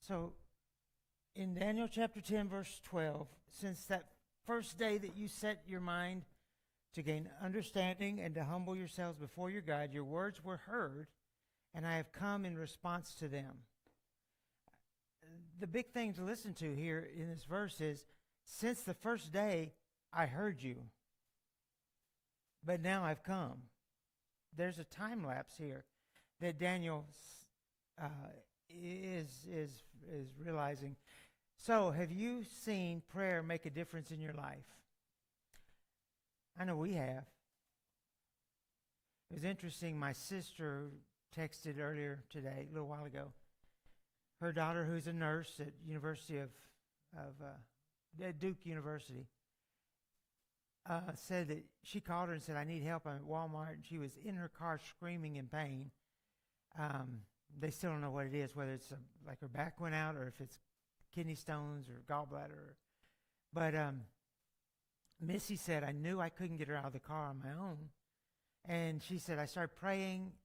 So in Daniel chapter 10, verse 12, since that first day that you set your mind to gain understanding and to humble yourselves before your God, your words were heard, and I have come in response to them. The big thing to listen to here in this verse is, since the first day I heard you, but now I've come. There's a time lapse here that Daniel is realizing. So, have you seen prayer make a difference in your life? I know we have. It was interesting. My sister texted earlier today, a little while ago. Her daughter, who's a nurse at Duke University, said that she called her and said, "I need help. I'm at Walmart," and she was in her car screaming in pain. They still don't know what it is, whether it's like her back went out or if it's kidney stones or gallbladder. But Missy said, "I knew I couldn't get her out of the car on my own." And she said, "I started praying,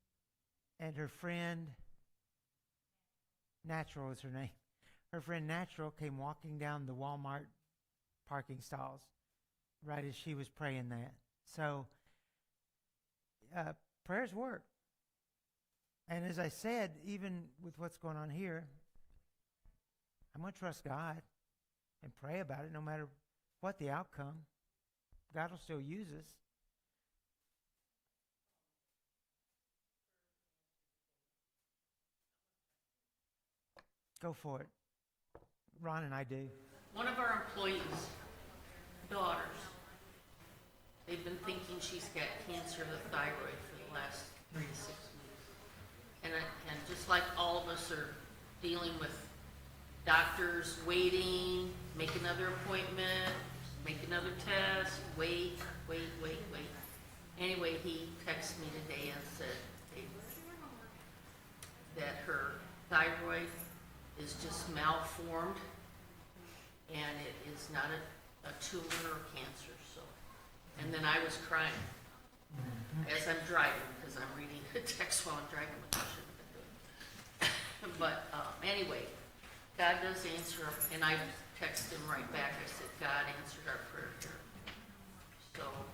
and her friend, Natural is her name, her friend Natural came walking down the Walmart parking stalls right as she was praying that." So prayers work. And as I said, even with what's going on here, I'm going to trust God and pray about it no matter what the outcome. God will still use us. Go for it. Ron and I do. One of our employees' daughters, they've been thinking she's got cancer of the thyroid for the last 3 to 6 weeks. And just like all of us are dealing with doctors waiting, make another appointment, make another test, wait. Anyway, he texted me today and said that her thyroid is just malformed and it is not a tumor or cancer. So, and then I was crying as I'm driving because I'm reading a text while I'm driving, which I shouldn't have been doing. But anyway, God does answer, and I texted him right back. I said, "God answered our prayer here." So,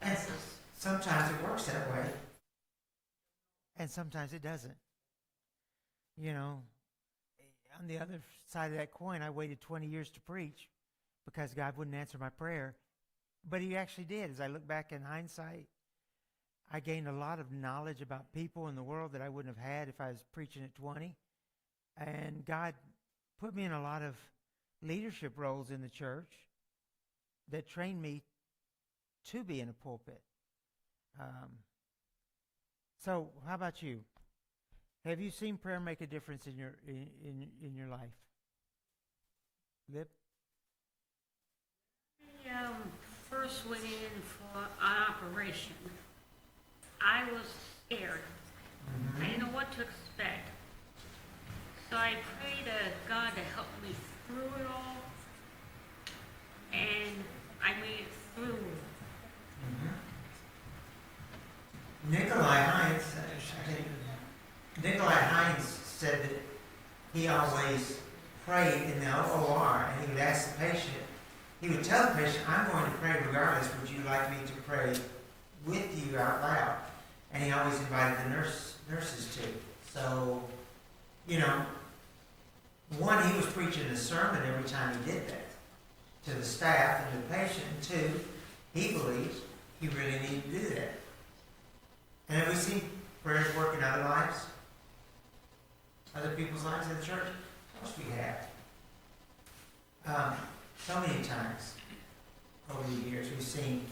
And sometimes it works that way, and sometimes it doesn't. You know, on the other side of that coin, I waited 20 years to preach because God wouldn't answer my prayer. But he actually did. As I look back in hindsight, I gained a lot of knowledge about people in the world that I wouldn't have had if I was preaching at 20. And God put me in a lot of leadership roles in the church that trained me to be in a pulpit. So how about you? Have you seen prayer make a difference in your life? Lip? First went in for an operation. I was scared. I didn't know what to expect. So I prayed to God to help me through it all. And I made it through. Nikolai Hines said that he always prayed in the OR, and he would ask the patient, he would tell the patient, "I'm going to pray regardless. Would you like me to pray with you out loud?" And he always invited the nurses to. So, you know, one, he was preaching a sermon every time he did that to the staff and to the patient. And two, he believes he really needed to do that. And have we seen prayers work in other lives? Other people's lives in the church? Of course we have. So many times over the years we've seen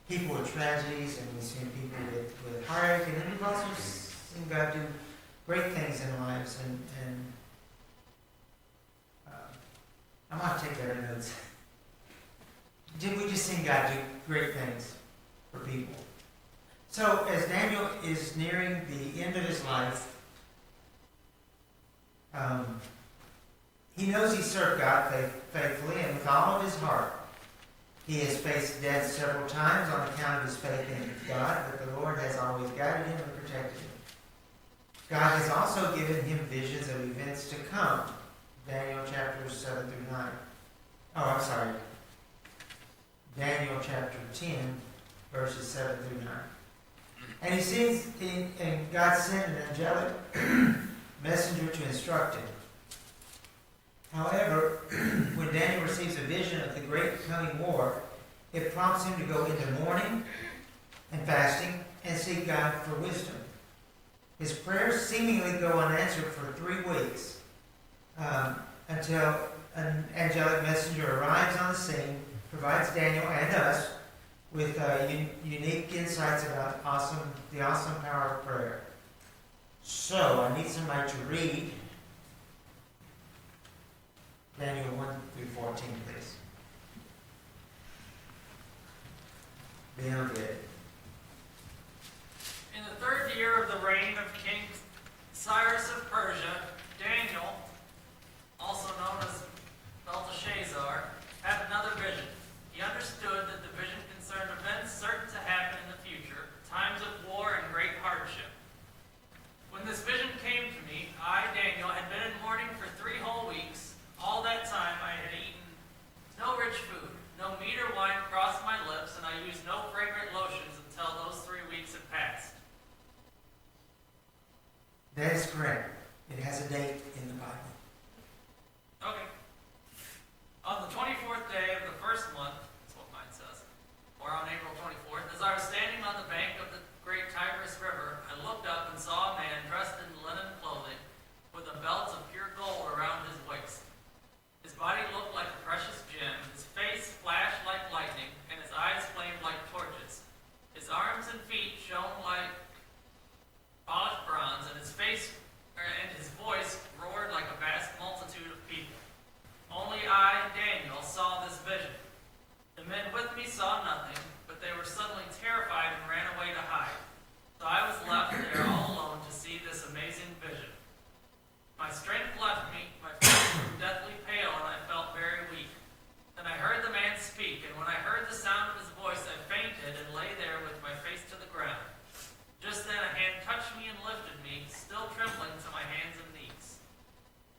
people with tragedies, and we've seen people with heartache, and then we've also seen God do great things in lives. And I'm going to take better notes. Did we just see God do great things for people? So as Daniel is nearing the end of his life, he knows he served God faithfully and with all of his heart. He has faced death several times on account of his faith in God, but the Lord has always guided him and protected him. God has also given him visions of events to come. Daniel chapters 7 through 9. Oh, I'm sorry. Daniel chapter 10, verses 7 through 9. And he sees, and God sent an angelic messenger to instruct him. However, when Daniel receives a vision of the great coming war, it prompts him to go into mourning and fasting and seek God for wisdom. His prayers seemingly go unanswered for 3 weeks until an angelic messenger arrives on the scene, provides Daniel and us with unique insights about the awesome power of prayer. So, I need somebody to read Daniel 1 through 14, please. They'll get it. In the 3rd year of the reign of King Cyrus of Persia, Daniel, also known as Belteshazzar, had another vision. He understood that the vision concerned events certain to happen in the future, times of war and great hardship. When this vision came to me, I, Daniel, had been in mourning for 3 whole weeks. All that time I had eaten no rich food, no meat or wine crossed my lips, and I used no fragrant lotions until those 3 weeks had passed. That is correct. It has a date in the Bible. Okay. On the 24th day of the 1st month, that's what mine says, or on April 24th, as I was standing on the bank of the great Tigris River, I looked up and saw a man dressed in linen clothing with a belt of pure gold around his waist. His body looked like a precious gem, his face flashed like lightning, and his eyes flamed like torches. His arms and feet shone like polished bronze, and his voice roared like a vast multitude of people. Only I, Daniel, saw this vision. The men with me saw nothing, but they were suddenly terrified and ran away to hide. So I was left there all alone to see this amazing vision. My strength left me, my face grew deathly pale, and I felt very weak. Then I heard the man speak, and when I heard the sound of his voice, I fainted and lay there with my face to the ground. Just then a hand touched me and lifted me, still trembling, to my hands and knees.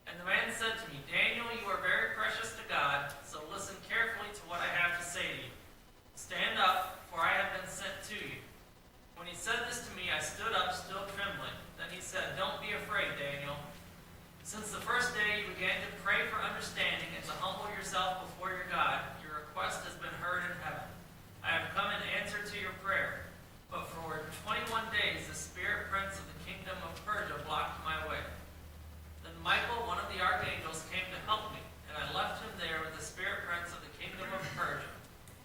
And the man said to me, Daniel, you are very precious to God, so listen carefully to what I have to say to you. Stand up, for I have been sent to you. When he said this to me, I stood up, still trembling. Then he said, Don't be afraid, Daniel. Since the first day you began to pray for understanding and to humble yourself before your God, your request has been heard in heaven. I have come in answer to your prayer. But for 21 days the spirit prince of the kingdom of Persia blocked my way. Then Michael, one of the archangels, came to help me, and I left him there with the spirit prince of the kingdom of Persia.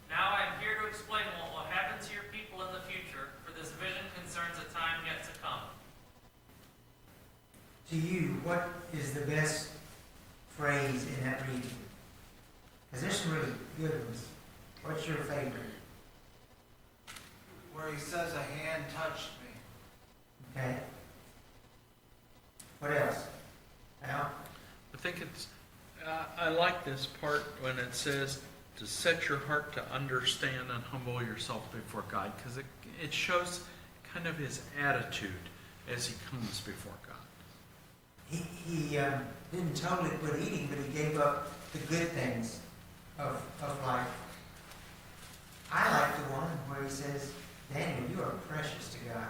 Now I am here to explain what will happen to your people in the future, for this vision concerns a time yet to come. To you, what is the best phrase in that reading? Because there's some really good ones. What's your favorite? Where he says a hand touched me. Okay. What else? Al? I think I like this part when it says to set your heart to understand and humble yourself before God, because it shows kind of his attitude as he comes before God. He didn't totally quit eating, but he gave up the good things of life. I like the one where he says, Daniel, you are precious to God.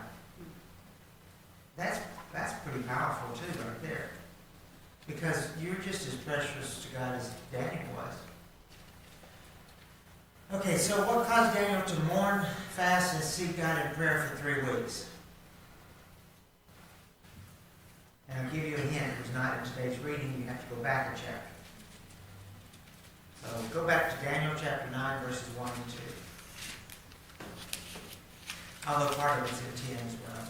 That's pretty powerful too, right there. Because you're just as precious to God as Daniel was. Okay, so what caused Daniel to mourn, fast, and seek God in prayer for 3 weeks? And I'll give you a hint. It was not in today's reading. You have to go back a chapter. So go back to Daniel chapter 9, verses 1 and 2. Although part of it's in 10 as well.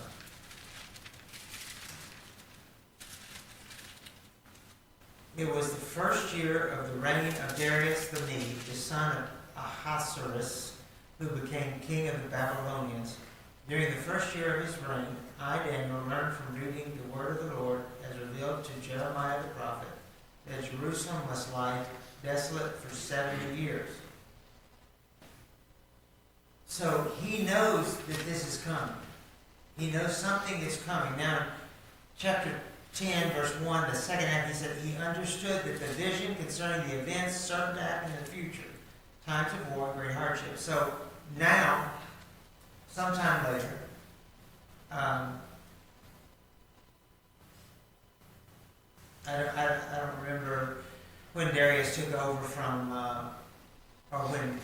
It was the first year of the reign of Darius the Mede, the son of Ahasuerus, who became king of the Babylonians. During the first year of his reign, I, Daniel, learned from reading the word of the Lord as revealed to Jeremiah the prophet, that Jerusalem must lie desolate for 70 years. So he knows that this is coming. He knows something is coming. Now, chapter 10, verse 1, the second half, he said, he understood that the vision concerning the events certain to happen in the future, times of war and great hardship. So now, sometime later, I don't remember when Darius took over from, or when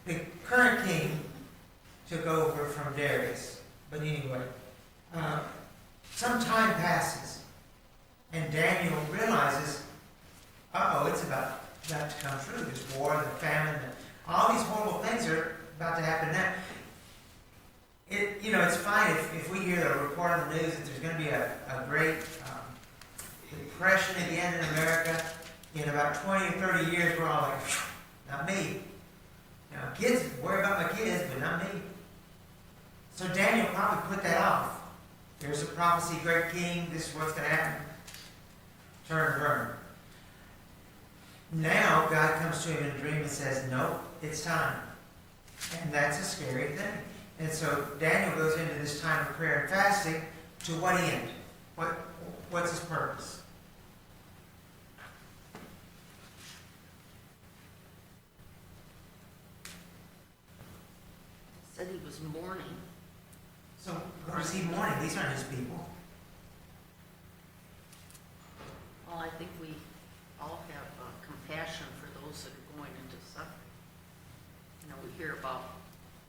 the current king took over from Darius. But anyway, some time passes, and Daniel realizes, it's about to come true. This war, the famine, all these horrible things are about to happen now. It's fine if we hear the report on the news that there's going to be a great depression at the end in America. In about 20 or 30 years, we're all like, not me. Now, kids, worry about my kids, but not me. So Daniel probably put that off. There's a prophecy, great king, this is what's going to happen. Turn and burn. Now, God comes to him in a dream and says, no, it's time. And that's a scary thing. And so Daniel goes into this time of prayer and fasting to what end? What's his purpose? Said he was mourning. So, what is he mourning? These aren't his people. Well, I think we all have compassion for those that are going into suffering. We hear about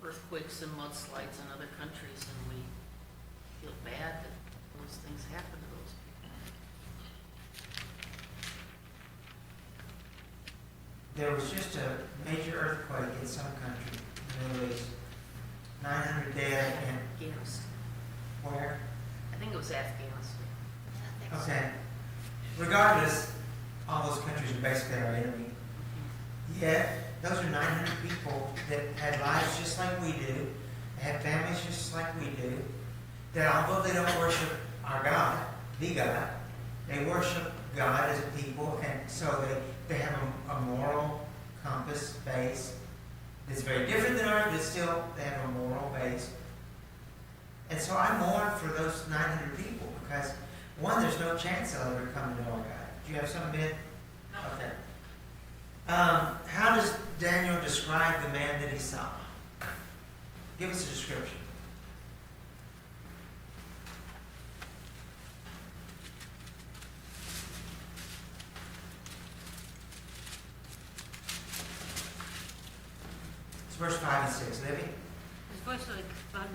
earthquakes and mudslides in other countries, and we feel bad that those things happen to those people. There was just a major earthquake in some country in the Middle East. 900 dead, and Afghanistan. where? I think it was Afghanistan. Okay. Regardless, all those countries are basically our enemy. Yet, those are 900 people that had lives just like we do, had families just like we do, that although they don't worship our God, the God, they worship God as a people, and so they have a moral compass base that's very different than ours, but still they have a moral base. And so I mourn for those 900 people because, one, there's no chance they'll ever come to know our God. Do you have something, Ben? No. Okay. How does Daniel describe the man that he saw? Give us a description. It's verse 5 and 6. Libby? His voice like thunder.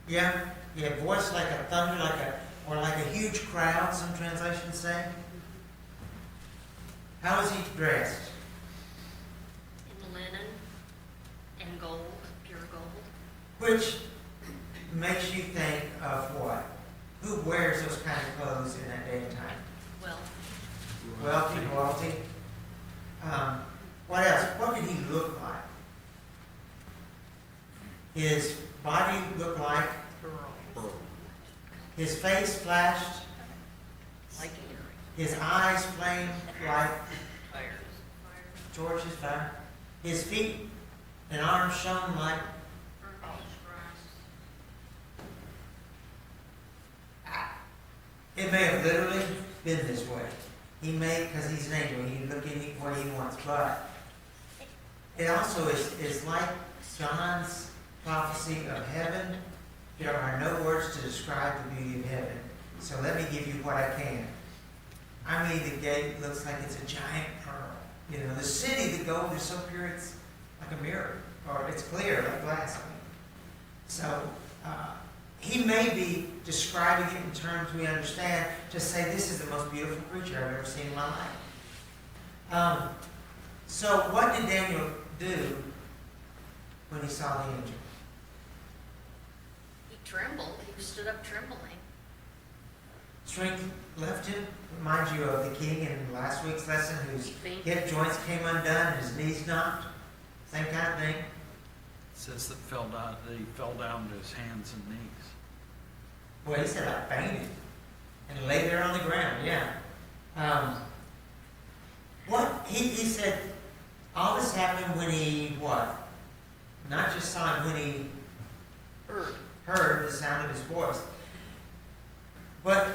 Yeah? Voice like a thunder, or like a huge crowd, some translations say. How is he dressed? In linen and gold, pure gold. Which makes you think of what? Who wears those kind of clothes in that day and time? Well, Wealthy, royalty. What else? What did he look like? His body looked like, Pearl. his face flashed, Like Eric. his eyes flamed like Fires. torches fire, his feet and arms shone like. It may have literally been this way. He may, because he's an angel, he can look any way he wants, but it also is like John's prophecy of heaven. There are no words to describe the beauty of heaven. So let me give you what I can. I mean, the gate looks like it's a giant pearl. The city, the gold is so pure it's like a mirror, or it's clear like glass. So he may be describing it in terms we understand to say this is the most beautiful creature I've ever seen in my life. So what did Daniel do when he saw the angel? He trembled. He stood up trembling. Strength left him. Reminds you of the king in last week's lesson whose He fainted. hip joints came undone and his knees knocked. Same kind of thing. It says that he fell down to his hands and knees. Well, he said I fainted and lay there on the ground. Yeah. What he said, all this happened when he what? Not just saw him when he heard the sound of his voice. But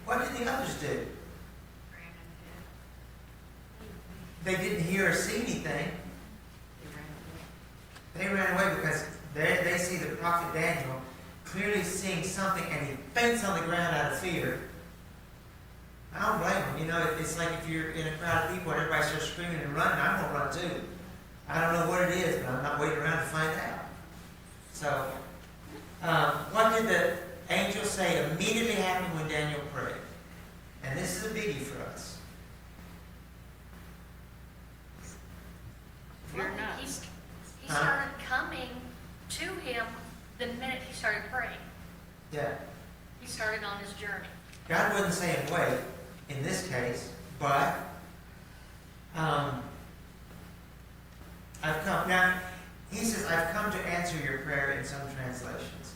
what did the others do? They didn't hear or see anything. They ran away because they see the prophet Daniel clearly seeing something, and he faints on the ground out of fear. I don't blame him. You know, it's like if you're in a crowd of people and everybody starts screaming and running, I'm going to run too. I don't know what it is, but I'm not waiting around to find out. So, what did the angel say immediately happened when Daniel prayed? And this is a biggie for us. Fear Well, not. he started coming to him the minute he started praying. Yeah. He started on his journey. God wasn't saying wait in this case, but I've come. Now, he says, I've come to answer your prayer in some translations.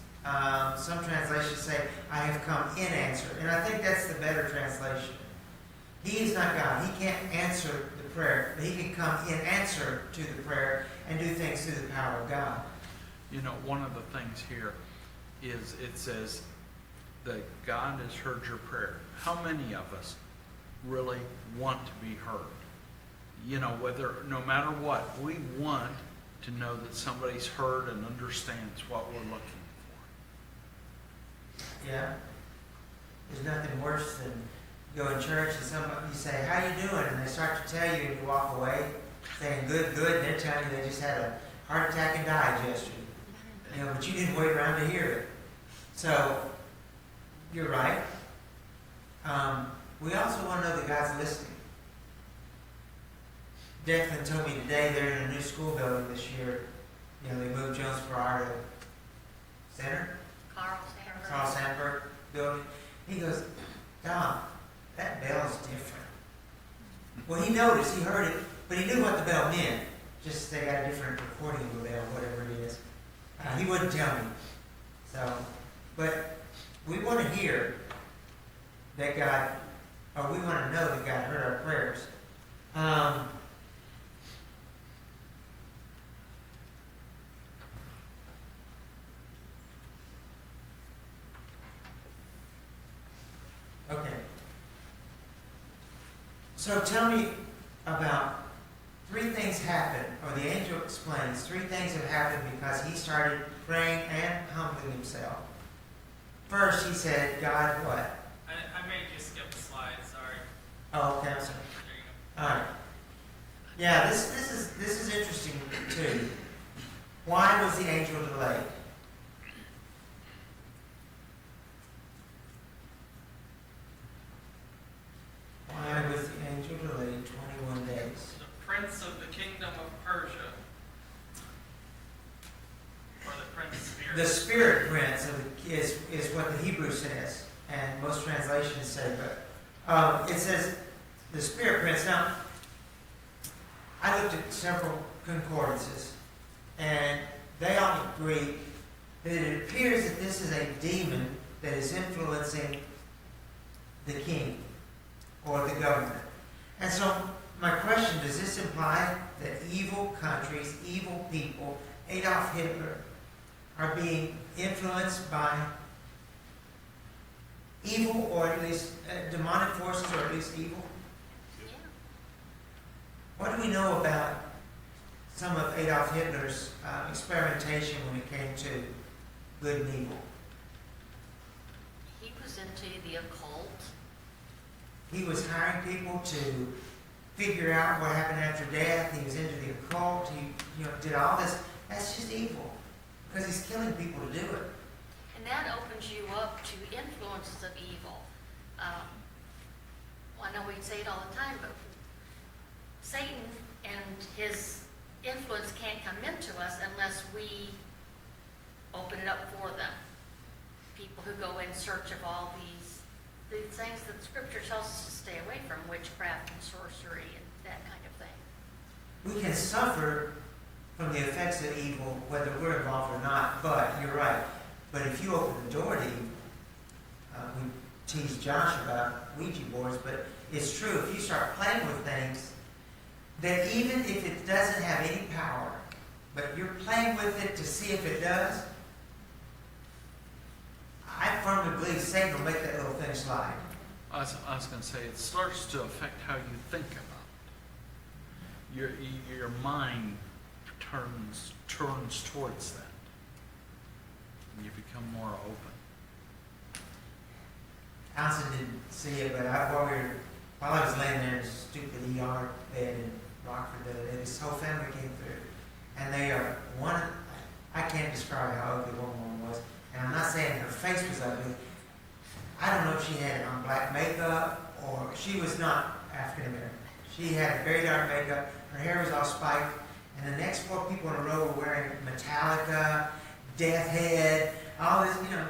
Some translations say, I have come in answer. And I think that's the better translation. He is not God. He can't answer the prayer, but he can come in answer to the prayer and do things through the power of God. You know, one of the things here is it says that God has heard your prayer. How many of us really want to be heard? You know, no matter what, we want to know that somebody's heard and understands what we're looking for. Yeah. There's nothing worse than go in church and somebody, you say, how you doing? And they start to tell you and you walk away saying, good, good. And they're telling you they just had a heart attack and died yesterday. You know, but you didn't wait around to hear it. So, you're right. We also want to know that God's listening. Declan told me today they're in a new school building this year. You know, they moved Jones Farrar Center, Carl Sandburg building. He goes, Dom, that bell's different. Well, he noticed, he heard it, but he knew what the bell meant. Just they got a different recording of the bell, whatever it is. He wouldn't tell me. So, but we want to hear that God, or we want to know that God heard our prayers. Okay. So tell me about 3 things happened, or the angel explains 3 things have happened because he started praying and humbling himself. First, he said, God, what? I made you skip a slide, sorry. Oh, okay, I'm sorry. There you go. All right. Yeah, this is interesting too. Why was the angel delayed? Why was the angel delayed 21 days? The prince of the kingdom of Persia. Or the prince spirit. The spirit prince is what the Hebrew says, and most translations say, but it says the spirit prince. Now, I looked at several concordances, and they all agree that it appears that this is a demon that is influencing the king or the government. And so my question, does this imply that evil countries, evil people, Adolf Hitler, are being influenced by evil, or at least demonic forces, or at least evil? Yeah. What do we know about some of Adolf Hitler's experimentation when it came to good and evil? He was into the occult. He was hiring people to figure out what happened after death. He was into the occult. He did all this. That's just evil, because he's killing people to do it. And that opens you up to influences of evil. Well, I know we say it all the time, but Satan and his influence can't come into us unless we open it up for them. People who go in search of all these things that Scripture tells us to stay away from, witchcraft and sorcery and that kind of thing. We can suffer from the effects of evil, whether we're involved or not, but you're right. But if you open the door to evil, we tease Josh about Ouija boards, but it's true. If you start playing with things, that even if it doesn't have any power, but you're playing with it to see if it does, firmly believe Satan will make that little thing slide. I was gonna say, it starts to affect how you think about it. Your mind turns towards that. And you become more open. Allison didn't see it, but while I was laying there in a stupid ER bed in Rockford the other day, this whole family came through. And they are I can't describe how ugly one woman was. And I'm not saying her face was ugly. I don't know if she had on black makeup or she was not African American. She had very dark makeup. Her hair was all spiked. And the next 4 people in a row were wearing Metallica, Death Head, all this, you know.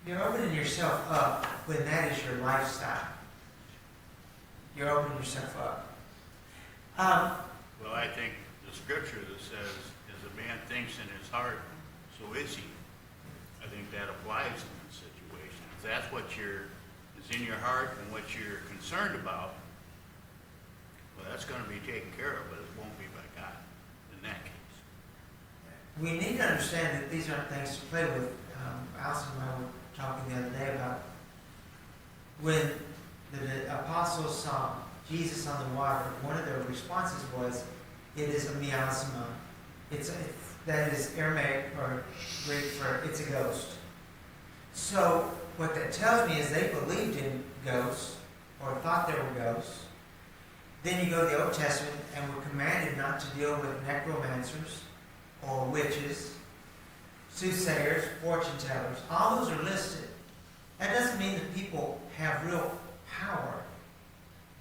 You're opening yourself up when that is your lifestyle. You're opening yourself up. Well, I think the scripture that says, as a man thinks in his heart, so is he. I think that applies in this situation. If that's what is in your heart and what you're concerned about, well, that's going to be taken care of, but it won't be by God in that case. We need to understand that these aren't things to play with. Allison and I were talking the other day about when the apostles saw Jesus on the water, one of their responses was, it is a miasma. That is Aramaic or Greek for it's a ghost. So what that tells me is they believed in ghosts or thought there were ghosts. Then you go to the Old Testament and we're commanded not to deal with necromancers or witches, soothsayers, fortune tellers. All those are listed. That doesn't mean that people have real power,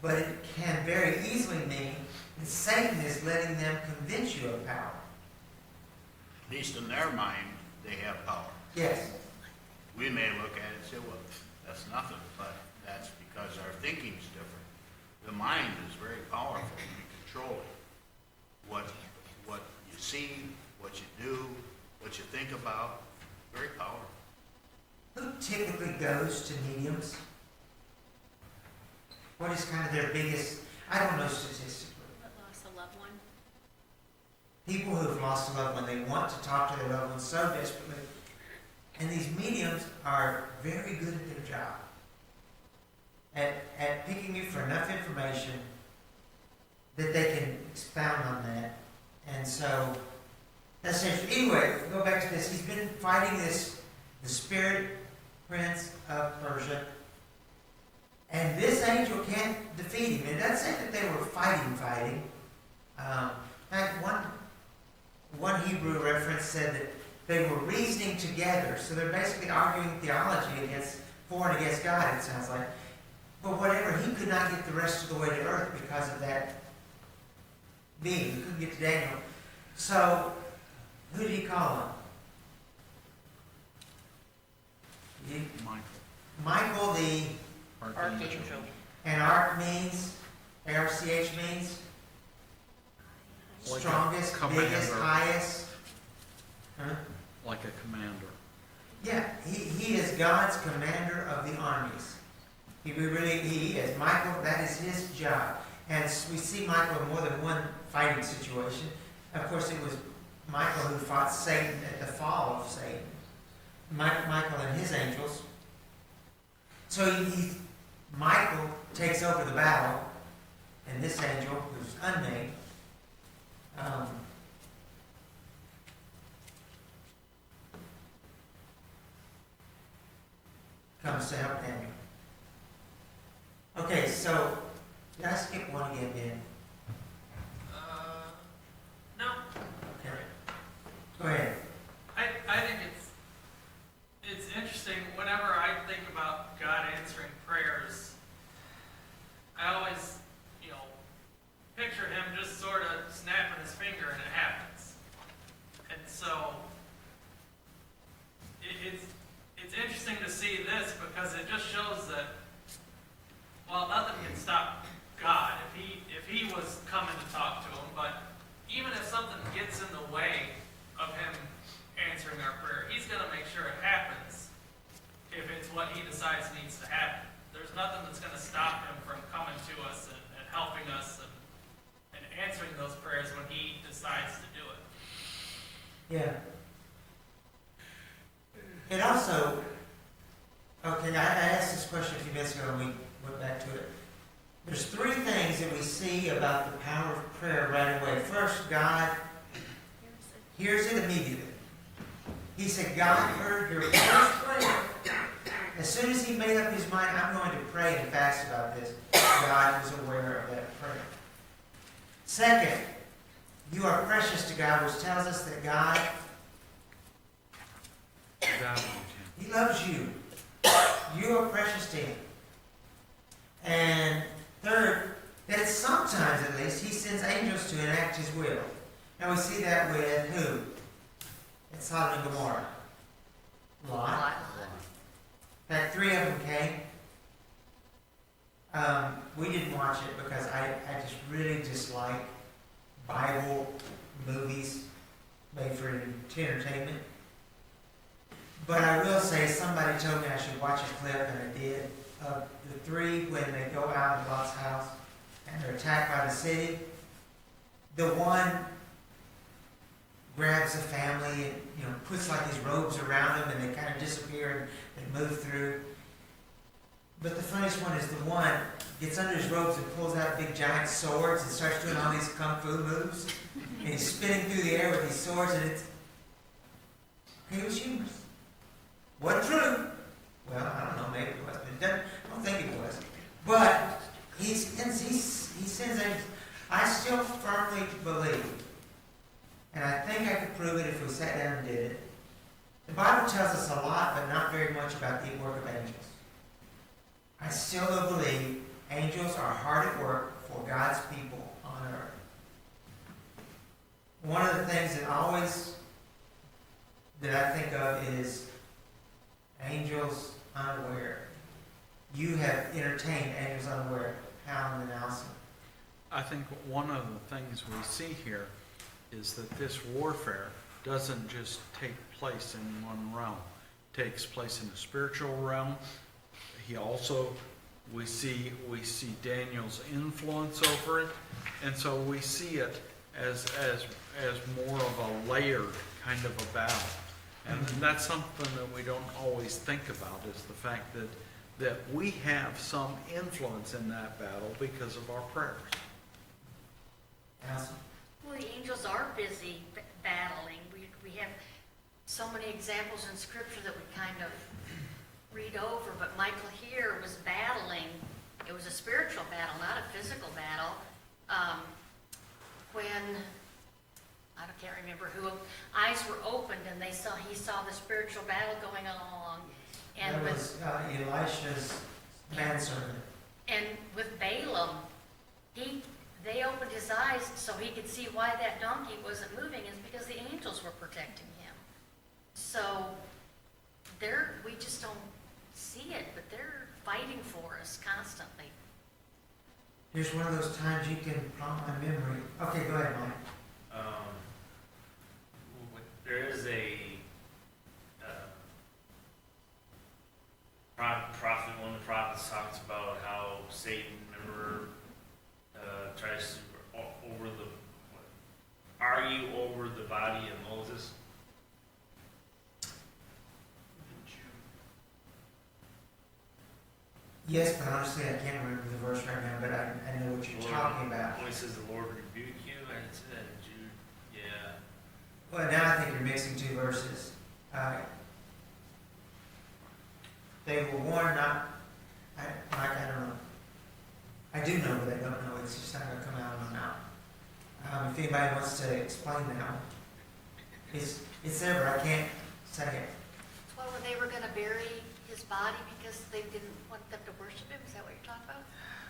but it can very easily mean that Satan is letting them convince you of power. At least in their mind, they have power. Yes. We may look at it and say, well, that's nothing, but that's because our thinking's different. The mind is very powerful in controlling what you see, what you do, what you think about. Very powerful. Who typically goes to mediums? What is kind of their biggest, I don't know statistically. Lost a loved one. People who have lost a loved one, they want to talk to their loved one so desperately. And these mediums are very good at their job. At picking you for enough information that they can expound on that. And so, that's interesting. Anyway, go back to this. He's been fighting the spirit prince of Persia. And this angel can't defeat him. It doesn't say that they were fighting. In fact, one Hebrew reference said that they were reasoning together. So they're basically arguing theology for and against God, it sounds like. But whatever, he could not get the rest of the way to earth because of that being. He couldn't get to Daniel. So, who did he call on? Michael the Archangel. And arch means, ARCH means Like a strongest, commander. biggest, highest. Huh? Like a commander. Yeah, he is God's commander of the armies. He is. Michael, that is his job. And we see Michael in more than one fighting situation. Of course, it was Michael who fought Satan at the fall of Satan. Michael and his angels. So Michael takes over the battle, and this angel, who's unnamed, comes to help Daniel. Okay, so did I skip one again, Ben? No. Okay. Go ahead. I think it's interesting. Whenever I think about God answering prayers, I always, picture him just sort of snapping his finger and it happens. And so it's interesting to see this because it just shows that, well, nothing can stop God if he was coming to talk to him, but even if something gets in the way of him answering our prayer, he's going to make sure it happens if it's what he decides needs to happen. There's nothing that's going to stop him from coming to us and helping us and answering those prayers when he decides to do it. Yeah. It also ago, we went back to it. There's three things that we see about the power of prayer right away. First, God hears it immediately. He said, God heard your first prayer. As soon as he made up his mind, I'm going to pray and fast about this, God was aware of that prayer. Second, you are precious to God, which tells us that God, he loves you. You are precious to him. And third, that sometimes at least he sends angels to enact his will. Now we see that with who? At Sodom and Gomorrah. Lot. In fact, 3 of them came. We didn't watch it because I just really dislike Bible movies made for entertainment. But I will say, somebody told me I should watch a clip, and I did, of the 3 when they go out of Lot's house and they're attacked by the city. The one grabs the family and puts like his robes around them, and they kind of disappear and move through. But the funniest one is the one gets under his robes and pulls out big giant swords and starts doing all these kung fu moves, and he's spinning through the air with these swords, and it was humorous. Wasn't true. Well, I don't know, maybe it was, but I don't think it was. But he sends angels. I still firmly believe, and I think I could prove it if we sat down and did it. The Bible tells us a lot, but not very much about the work of angels. I still do believe angels are hard at work for God's people on earth. One of the things that I think of is angels unaware. You have entertained angels unaware. Alan and Allison. I think one of the things we see here is that this warfare doesn't just take place in one realm. It takes place in the spiritual realm. He also, we see Daniel's influence over it, and so we see it as more of a layered kind of a battle. And that's something that we don't always think about, is the fact that we have some influence in that battle because of our prayers. Allison? Well, the angels are busy battling. We have so many examples in Scripture that we kind of read over, but Michael here was battling. It was a spiritual battle, not a physical battle. When I can't remember who eyes were opened and he saw the spiritual battle going along. And that was Elisha's manservant. And with Balaam, they opened his eyes so he could see why that donkey wasn't moving, is because the angels were protecting him. So we just don't see it, but they're fighting for us constantly. Here's one of those times you can prompt my memory. Okay, go ahead, Mike. There is a prophet, one of the prophets talks about how Satan, remember, tries to argue over the body of Moses. Yes, but honestly, I can't remember the verse right now, but I know what you're talking about. When it says the Lord rebuke you, and it's in Jude, yeah. Well, now I think you're mixing 2 verses. They were warned not. I don't know. I do know, but I don't know. It's just not going to come out of my mouth. If anybody wants to explain that, it's there, but I can't say it. Well, when they were going to bury his body because they didn't want them to worship him, is that what you're talking about?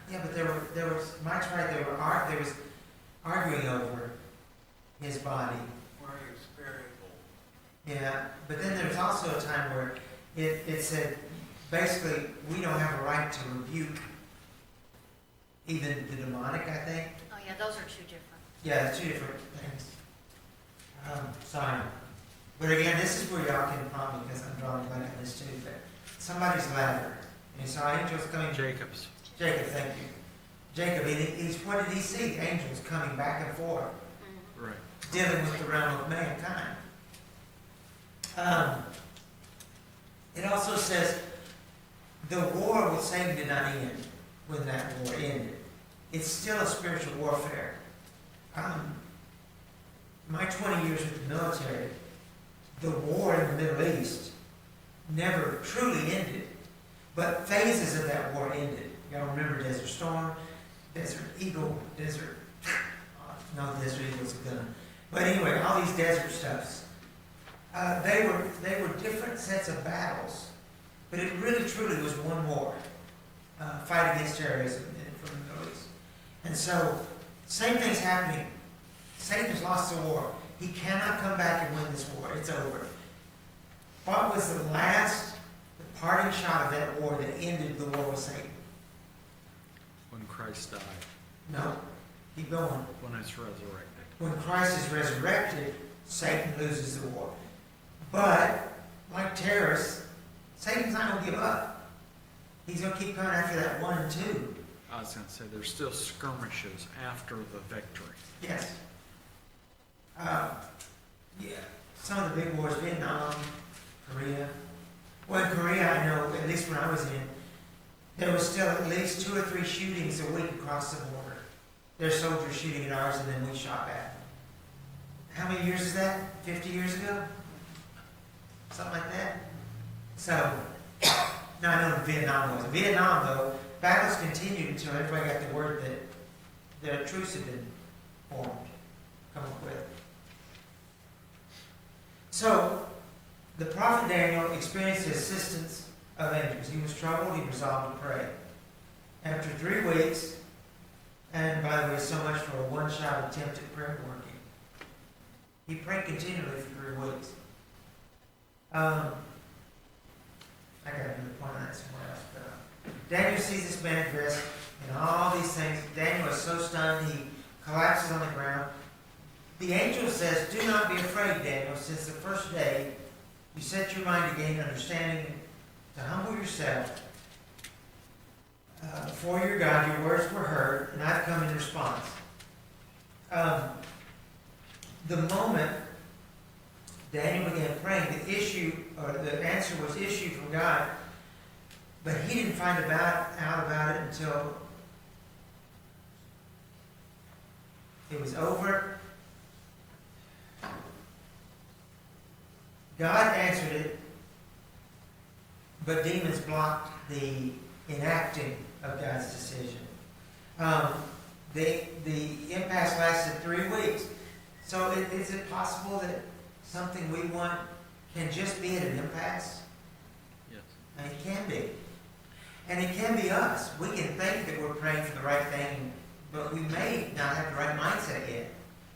Yeah, but there was Mike's right. There was arguing over his body. Where he was buried. Yeah, but then there's also a time where it said, basically, we don't have a right to rebuke even the demonic, I think. Oh, yeah, those are 2 different. Yeah, it's 2 different things. Sorry. But again, this is where y'all can prompt me, because I'm drawing a blank on this too. But somebody's ladder. And he saw angels coming. Jacob, thank you. Jacob, what did he see? Angels coming back and forth, right. dealing with the realm of mankind. It also says the war with Satan did not end when that war ended. It's still a spiritual warfare. My 20 years with the military, the war in the Middle East never truly ended, but phases of that war ended. Y'all remember Desert Storm, Desert Eagle, Desert Eagle's a gun. But anyway, all these desert stuffs, they were different sets of battles, but it really truly was one war, fight against terrorism from the Middle East. And so, same thing's happening. Satan has lost the war. He cannot come back and win this war. It's over. What was the parting shot of that war that ended the war with Satan? When Christ died, No. Keep going. when it's resurrected. When Christ is resurrected, Satan loses the war. But, like terrorists, Satan's not going to give up. He's going to keep coming after that 1 and 2. I was going to say, there's still skirmishes after the victory. Yes. Some of the big wars, Vietnam, Korea. Well, in Korea, I know, at least when I was in, there was still at least 2 or 3 shootings a week across the border. Their soldiers shooting at ours, and then we shot back. How many years is that? 50 years ago? Something like that? So, no, I know what Vietnam was. Vietnam, though, battles continued until everybody got the word that the truce had been formed, come up with. So, the prophet Daniel experienced the assistance of angels. He was troubled, he resolved to pray. After 3 weeks, and by the way, so much for a one-shot attempt at prayer working. He prayed continually for 3 weeks. I got another point on that somewhere else. But, Daniel sees this man dressed in all these things. Daniel is so stunned, he collapses on the ground. The angel says, "Do not be afraid, Daniel, since the first day you set your mind to gain understanding, to humble yourself before your God. Your words were heard, and I've come in response." The moment Daniel began praying, the answer was issued from God, but he didn't find out about it until it was over. God answered it, but demons blocked the enacting of God's decision. The impasse lasted 3 weeks. So is it possible that something we want can just be at an impasse? Yes. And it can be. And it can be us. We can think that we're praying for the right thing, but we may not have the right mindset yet.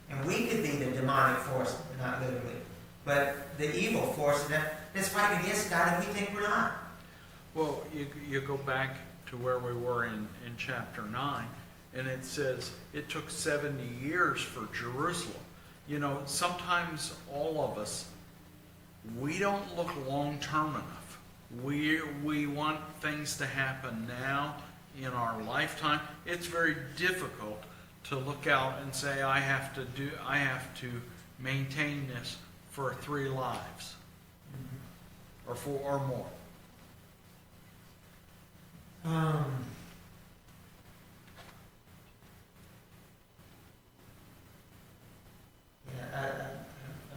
And we could be the demonic force, not literally, but the evil force that's fighting against God, and we think we're not. Well, you go back to where we were in chapter 9, and it says it took 70 years for Jerusalem. You know, sometimes all of us, we don't look long-term enough. We want things to happen now in our lifetime. It's very difficult to look out and say, I have to maintain this for 3 lives, or 4 or more. I'm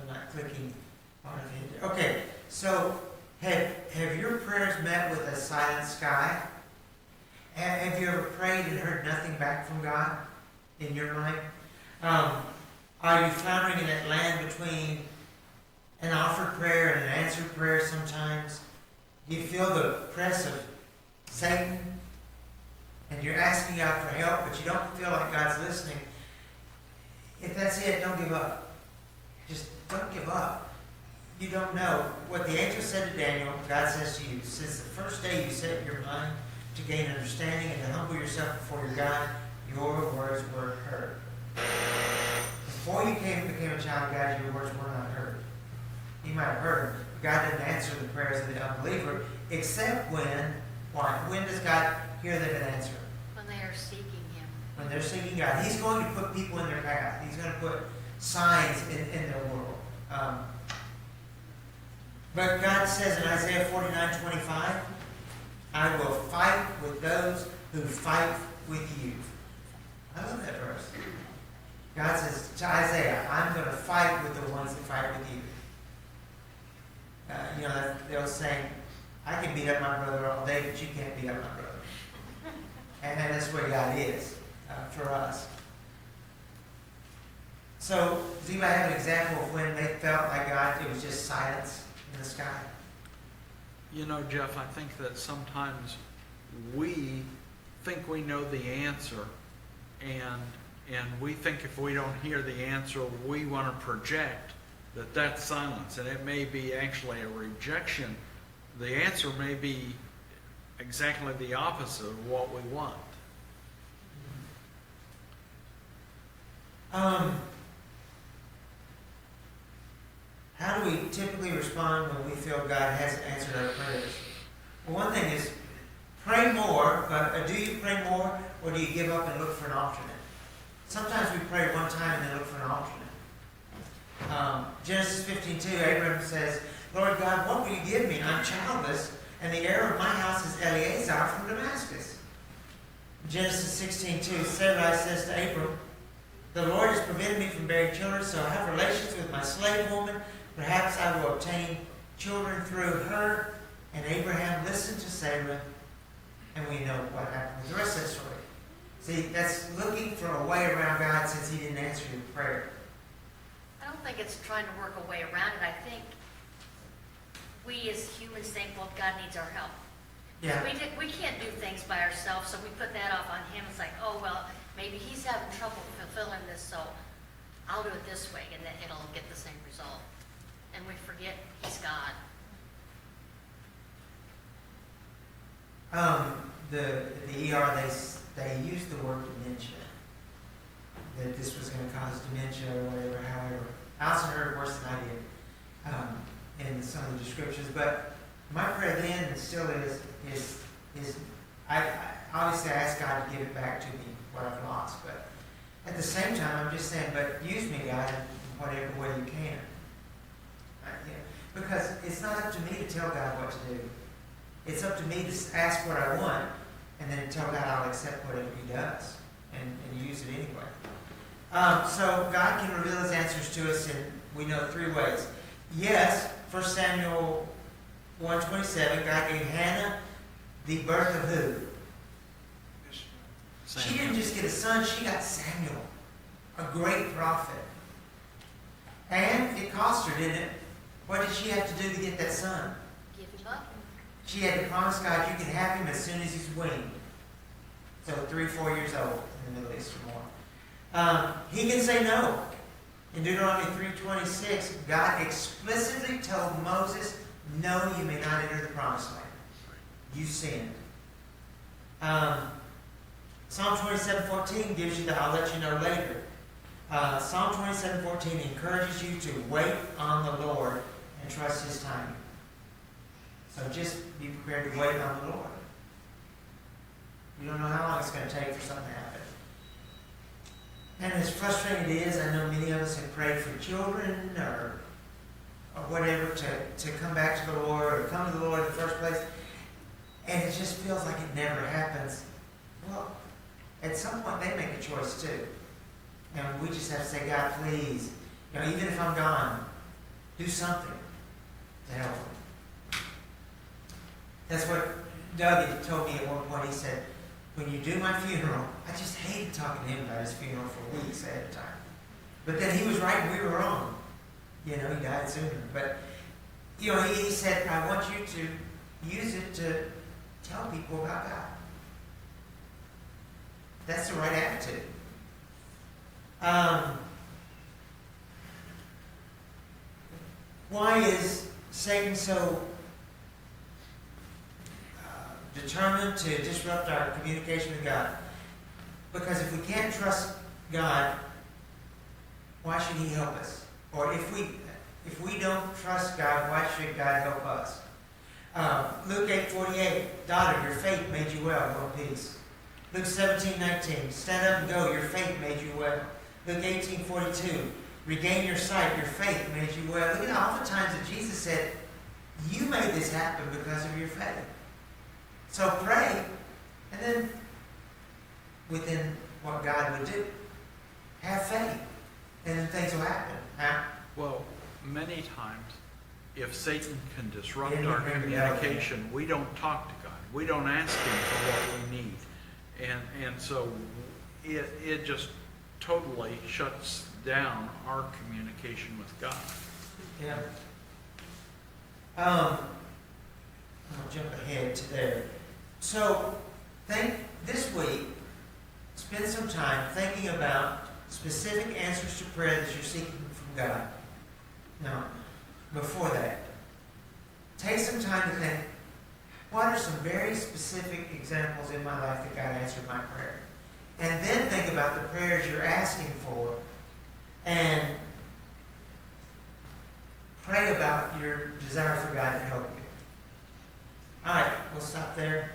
not clicking on it. Okay, so have your prayers met with a silent sky? Have you ever prayed and heard nothing back from God in your life? Are you floundering in that land between an offered prayer and an answered prayer sometimes? Do you feel the press of Satan? And you're asking God for help, but you don't feel like God's listening. If that's it, don't give up. Just don't give up. You don't know. What the angel said to Daniel, God says to you, since the first day you set your mind to gain understanding and to humble yourself before your God, your words were heard. Before you became a child of God, your words were not heard. You might have heard them, but God didn't answer the prayers of the unbeliever, except when, why? When does God hear them and answer? When they are seeking Him. When they're seeking God. He's going to put people in their path. He's going to put signs in their world. But God says in Isaiah 49:25, I will fight with those who fight with you. I love that verse. God says to Isaiah, I'm going to fight with the ones that fight with you. You know, that the old saying, I can beat up my brother all day, but you can't beat up my brother. And that's where God is for us. So, does anybody have an example of when they felt like God, it was just silence in the sky? You know, Jeff, I think that sometimes we think we know the answer, and we think if we don't hear the answer, we want to project that that's silence, and it may be actually a rejection. The answer may be exactly the opposite of what we want. How do we typically respond when we feel God hasn't answered our prayers? Well, one thing is, pray more, but do you pray more, or do you give up and look for an alternate? Sometimes we pray one time and then look for an alternate. Genesis 15:2, Abraham says, Lord God, what will you give me? I'm childless, and the heir of my house is Eliezer from Damascus. Genesis 16:2, Sarai says to Abram, the Lord has prevented me from bearing children, so I have relations with my slave woman. Perhaps I will obtain children through her. And Abraham listened to Sarah, and we know what happened with the rest of the story. See, that's looking for a way around God since he didn't answer your prayer. I don't think it's trying to work a way around it. I think we as humans think, well, God needs our help. Yeah. We can't do things by ourselves, so we put that off on him. It's like, oh, well, maybe he's having trouble fulfilling this, so I'll do it this way, and then it'll get the same result. And we forget he's God. The ER, they used the word dementia. That this was going to cause dementia or whatever, however. I also heard it worse than I did in some of the descriptions. But my prayer then and still is I obviously I ask God to give it back to me, what I've lost. But at the same time, I'm just saying, but use me, God, in whatever way you can. Because it's not up to me to tell God what to do. It's up to me to ask what I want and then tell God I'll accept whatever he does and use it anyway. So God can reveal his answers to us in, we know, 3 ways. Yes, 1 Samuel 1:27, God gave Hannah the birth of who? She didn't just get a son, she got Samuel, a great prophet. And it cost her, didn't it? What did she have to do to get that son? Give him up. She had to promise God, you can have him as soon as he's weaned. So 3-4 years old in the Middle East or more. He can say no. In Deuteronomy 3:26, God explicitly told Moses, no, you may not enter the promised land. You sinned. Psalm 27:14 gives you the I'll let you know later. Psalm 27:14 encourages you to wait on the Lord and trust his timing. So just be prepared to wait on the Lord. You don't know how long it's going to take for something to happen. And as frustrating it is, I know many of us have prayed for children or whatever to come back to the Lord or come to the Lord in the first place, and it just feels like it never happens. Well, at some point they make a choice too. And we just have to say, God, please, even if I'm gone, do something to help them. That's what Doug had told me at one point. He said, when you do my funeral, I just hated talking to him about his funeral for weeks ahead of time. But then he was right and we were wrong. He died sooner. But, he said, I want you to use it to tell people about God. That's the right attitude. Why is Satan so determined to disrupt our communication with God? Because if we can't trust God, why should he help us? Or if we don't trust God, why should God help us? Luke 8:48, daughter, your faith made you well, go in peace. Luke 17:19, stand up and go, your faith made you well. Luke 18:42, regain your sight, your faith made you well. Look at all the times that Jesus said, you made this happen because of your faith. So pray, and then within what God would do, have faith, and then things will happen. Huh? Well, many times, if Satan can disrupt Yeah, our maybe that would be- communication, we don't talk to God. We don't ask Him for what we need. And so it just totally shuts down our communication with God. Yeah. I'm gonna jump ahead to there. So, this week, spend some time thinking about specific answers to prayer that you're seeking from God. Now, before that, take some time to think, what are some very specific examples in my life that God answered my prayer? And then think about the prayers you're asking for, and pray about your desire for God to help you. All right, we'll stop there.